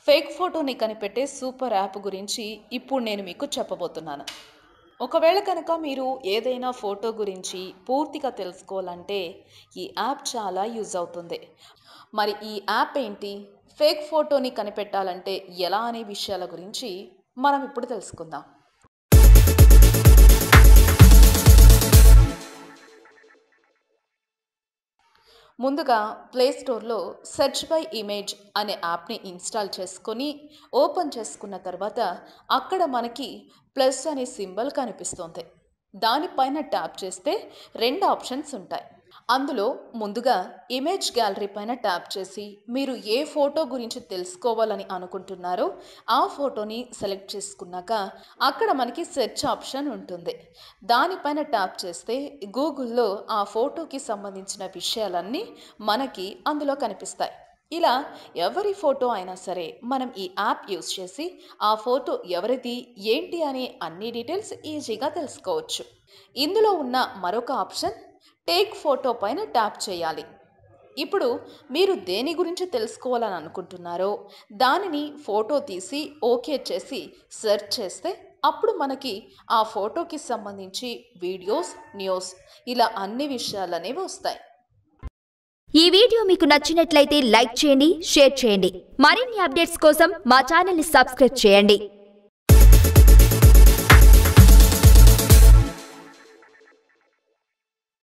Fake ఫోటోని కనిపెట్టే super app గురించి ఇప్పుడు నేను మీకు చెప్పబోతున్నాను. ఒకవేళ కనుక మీరు ఏదైనా ఫోటో గురించి పూర్తిగా తెలుసుకోవాలంటే ఈ యాప్ చాలా యూజ్ అవుతుంది. మరి ఈ యాప్ ఏంటి? ఫేక్ ఫోటోని కనిపెట్టాలంటే ఎలా అనే విషయాల గురించి మనం ఇప్పుడు తెలుసుకుందాం. ముందుగా ప్లేస్టోర్లో సెర్చ్ బై ఇమేజ్ అనే యాప్ని ఇన్స్టాల్ చేసుకొని ఓపెన్ చేసుకున్న తర్వాత అక్కడ మనకి ప్లస్ అనే సింబల్ కనిపిస్తుంది. దానిపైన ట్యాప్ చేస్తే రెండు ఆప్షన్స్ ఉంటాయి. అందులో ముందుగా ఇమేజ్ గ్యాలరీ పైన ట్యాప్ చేసి మీరు ఏ ఫోటో గురించి తెలుసుకోవాలని అనుకుంటున్నారో ఆ ఫోటోని సెలెక్ట్ చేసుకున్నాక అక్కడ మనకి సెర్చ్ ఆప్షన్ ఉంటుంది. దానిపైన ట్యాప్ చేస్తే గూగుల్లో ఆ ఫోటోకి సంబంధించిన విషయాలన్నీ మనకి అందులో కనిపిస్తాయి. ఇలా ఎవరి ఫోటో అయినా సరే మనం ఈ యాప్ యూజ్ చేసి ఆ ఫోటో ఎవరిది ఏంటి అనే అన్ని డీటెయిల్స్ ఈజీగా తెలుసుకోవచ్చు. ఇందులో ఉన్న మరొక ఆప్షన్ టేక్ ఫోటో పైన ట్యాప్ చేయాలి. ఇప్పుడు మీరు దేని గురించి తెలుసుకోవాలని అనుకుంటున్నారో దానిని ఫోటో తీసి ఓకే చేసి సెర్చ్ చేస్తే అప్పుడు మనకి ఆ ఫోటోకి సంబంధించి వీడియోస్, న్యూస్ ఇలా అన్ని విషయాలు అనేవి వస్తాయి. ఈ వీడియో మీకు నచ్చినట్లయితే లైక్ చేయండి, షేర్ చేయండి. మరిన్ని అప్డేట్స్ కోసం మా ఛానల్ని సబ్స్క్రైబ్ చేయండి.